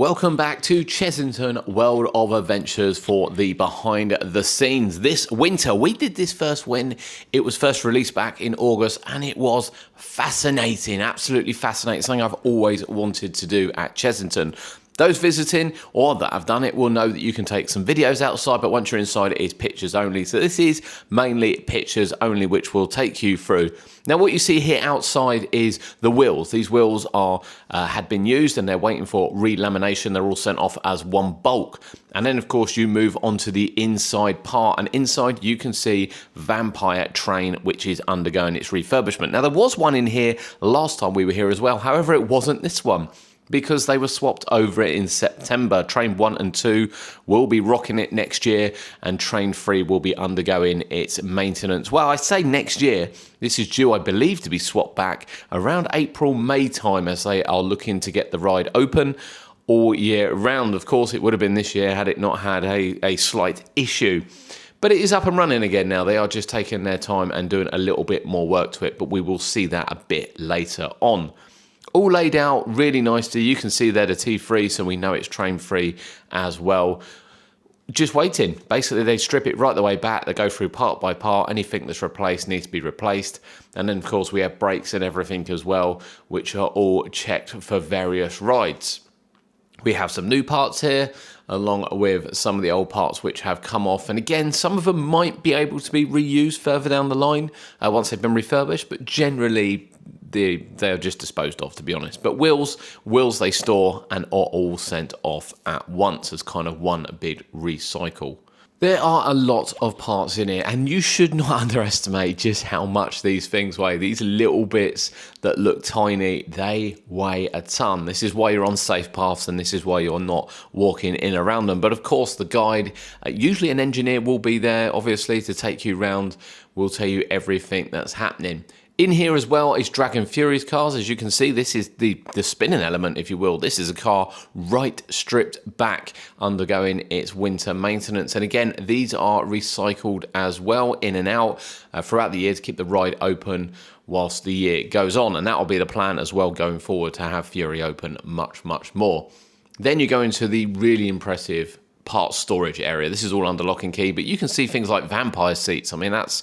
Welcome back to Chessington World of Adventures for the behind the scenes. This winter, we did this first when it was first released back in August, and it was fascinating, absolutely fascinating, something I've always wanted to do at Chessington. Those visiting or that have done it will know that you can take some videos outside, but once you're inside, it is pictures only. So this is mainly pictures only, which will take you through. Now, what you see here outside is the wheels. These wheels are had been used and they're waiting for relamination. They're all sent off as one bulk. And then, of course, you move on to the inside part. And inside, you can see Vampire Train, which is undergoing its refurbishment. Now, there was one in here last time we were here as well. However, it wasn't this one, because they were swapped over in September. Train 1 and 2 will be rocking it next year, and Train 3 will be undergoing its maintenance. Well, I say next year. This is due, I believe, to be swapped back around April, May time, as they are looking to get the ride open all year round. Of course, it would have been this year had it not had a slight issue. But it is up and running again now. They are just taking their time and doing a little bit more work to it, but we will see that a bit later on. All laid out really nicely. You can see there the T3, so we know it's train free as well. Just waiting. Basically, they strip it right the way back. They go through part by part. Anything that's replaced needs to be replaced. And then, of course, we have brakes and everything as well, which are all checked for various rides. We have some new parts here, along with some of the old parts which have come off. And again, some of them might be able to be reused further down the line once they've been refurbished, but generally they are just disposed of, to be honest. But wheels they store and are all sent off at once as kind of one big recycle. There are a lot of parts in here, and you should not underestimate just how much these things weigh. These little bits that look tiny, they weigh a ton. This is why you're on safe paths, and this is why you're not walking in around them. But of course, the guide, usually an engineer will be there, obviously, to take you round, will tell you everything that's happening. In here as well is Dragon Fury's cars. As you can see, this is the spinning element, if you will. This is a car right stripped back, undergoing its winter maintenance. And again, these are recycled as well, in and out, throughout the year to keep the ride open whilst the year goes on. And that will be the plan as well going forward, to have Fury open much, much more. Then you go into the really impressive part storage area. This is all under lock and key, but you can see things like vampire seats. I mean, that's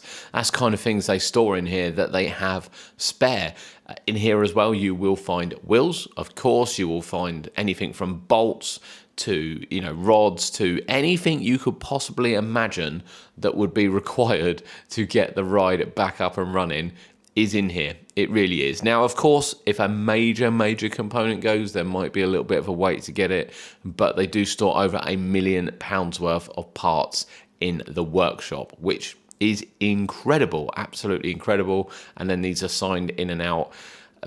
kind of things they store in here that they have spare. In here as well, you will find wheels. Of course, you will find anything from bolts to, rods, to anything you could possibly imagine that would be required to get the ride back up and running is in here. It really is. Now, of course, if a major component goes, there might be a little bit of a wait to get it, but they do store over £1 million worth of parts in the workshop, which is incredible, absolutely incredible. And then these are signed in and out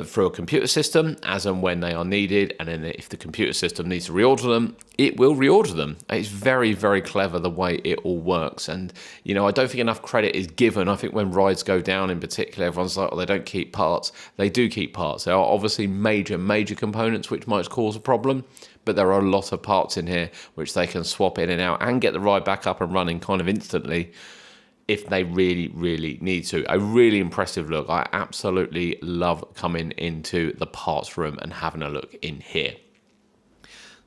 through a computer system as and when they are needed. And then if the computer system needs to reorder them, it will reorder them. It's very, very clever the way it all works. And, I don't think enough credit is given. I think when rides go down in particular, everyone's like, oh, they don't keep parts. They do keep parts. There are obviously major components which might cause a problem, but there are a lot of parts in here which they can swap in and out and get the ride back up and running kind of instantly if they really need to. A really impressive look. I absolutely love coming into the parts room and having a look in here.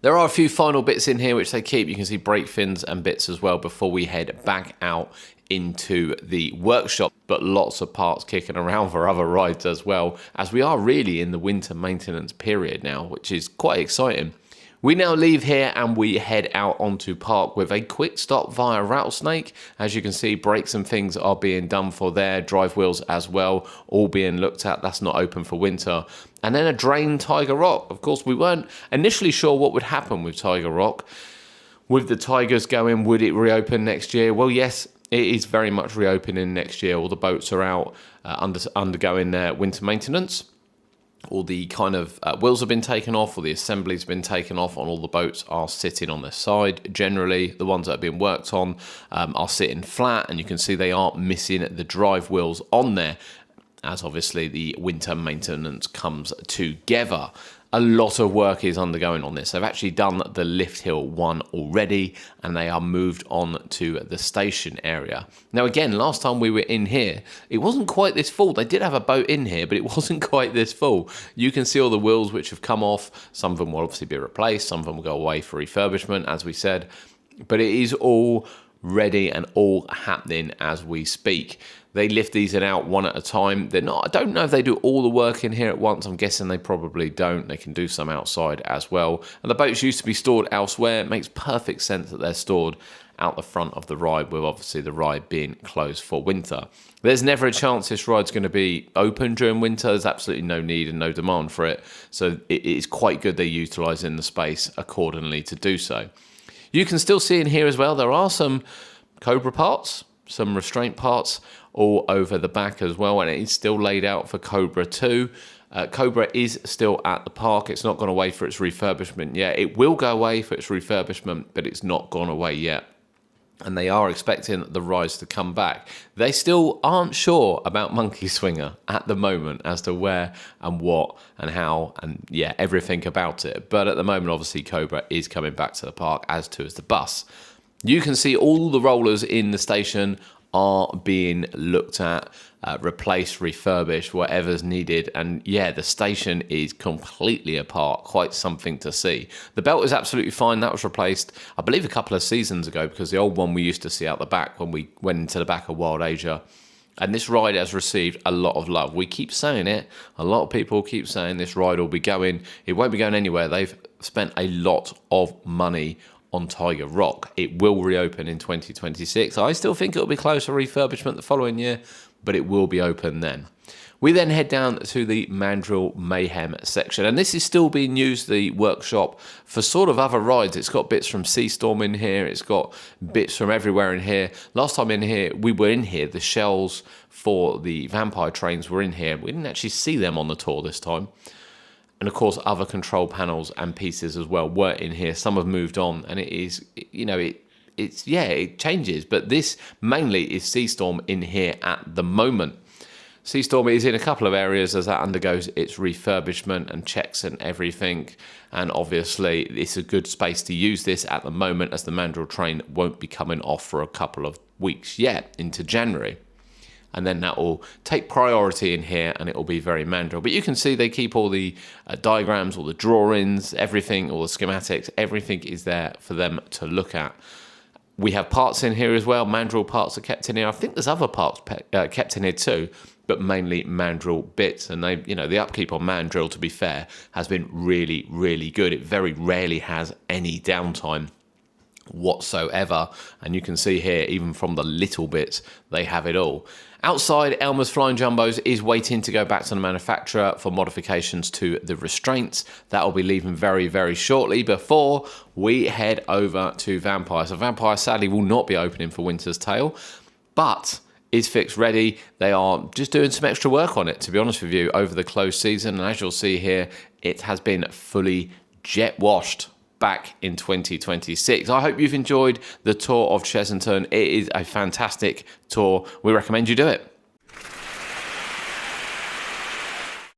There are a few final bits in here which they keep. You can see brake fins and bits as well before we head back out into the workshop, but lots of parts kicking around for other rides as well, as we are really in the winter maintenance period now, which is quite exciting. We now leave here and we head out onto park with a quick stop via Rattlesnake. As you can see, brakes and things are being done for there, drive wheels as well, all being looked at. That's not open for winter. And then a drained Tiger Rock. Of course, we weren't initially sure what would happen with Tiger Rock. With the Tigers going, would it reopen next year? Well, yes, it is very much reopening next year. All the boats are out undergoing their winter maintenance. All the kind of wheels have been taken off, or the assembly's been taken off, and all the boats are sitting on their side. Generally, the ones that have been worked on are sitting flat, and you can see they aren't missing the drive wheels on there, as obviously the winter maintenance comes together. a lot of work is undergoing on this. They've actually done the lift hill one already, and they are moved on to the station area. Now again, last time we were in here, it wasn't quite this full. They did have a boat in here, but it wasn't quite this full. You can see all the wheels which have come off. Some of them will obviously be replaced. Some of them will go away for refurbishment, as we said. But it is all ready and all happening as we speak. They lift these in out one at a time. They're not, I don't know if they do all the work in here at once. I'm guessing they probably don't. They can do some outside as well. And the boats used to be stored elsewhere. It makes perfect sense that they're stored out the front of the ride, with obviously the ride being closed for winter. There's never a chance this ride's going to be open during winter. There's absolutely no need and no demand for it. So it is quite good they're utilising the space accordingly to do so. You can still see in here as well, there are some Cobra parts, some restraint parts all over the back as well, and it is still laid out for Cobra 2. Cobra is still at the park. It's not gone away for its refurbishment yet. It will go away for its refurbishment, but it's not gone away yet. And they are expecting the rides to come back. They still aren't sure about Monkey Swinger at the moment as to where and what and how and yeah, everything about it. But at the moment, obviously, Cobra is coming back to the park, as too is the bus. You can see all the rollers in the station are being looked at, replaced, refurbished, whatever's needed. And yeah, the station is completely apart. Quite something to see. The belt is absolutely fine. That was replaced, I believe, a couple of seasons ago, because the old one we used to see out the back when we went into the back of Wild Asia. And this ride has received a lot of love. We keep saying it. A lot of people keep saying this ride will be going. It won't be going anywhere. They've spent a lot of money on Tiger Rock. It will reopen in 2026. I still think it'll be close to refurbishment the following year, but it will be open then. We then head down to the Mandrill Mayhem section, and this is still being used, the workshop, for sort of other rides. It's got bits from Sea Storm in here. It's got bits from everywhere in here. Last time in here, we were in here. The shells for the vampire trains were in here. We didn't actually see them on the tour this time. And of course, other control panels and pieces as well were in here. Some have moved on, and it is, you know, it changes. But this mainly is Sea Storm in here at the moment. Sea Storm is in a couple of areas as that undergoes its refurbishment and checks and everything. And obviously, it's a good space to use this at the moment, as the Mandrill train won't be coming off for a couple of weeks yet into January. And then that will take priority in here, and it will be very Mandrill. But you can see they keep all the diagrams, all the drawings, everything, all the schematics, everything is there for them to look at. We have parts in here as well. Mandrill parts are kept in here. I think there's other parts kept in here too, but mainly Mandrill bits. And they, you know, the upkeep on Mandrill, to be fair, has been really, really good. It very rarely has any downtime whatsoever, and you can see here, even from the little bits, they have it all. Outside, Elmer's Flying Jumbos is waiting to go back to the manufacturer for modifications to the restraints. That will be leaving very, very shortly before we head over to Vampire. So Vampire sadly will not be opening for Winter's Tale, but is fixed ready. They are just doing some extra work on it, to be honest with you, over the closed season. And as you'll see here, it has been fully jet washed back in 2026. I hope you've enjoyed the tour of Chessington. It is a fantastic tour. We recommend you do it.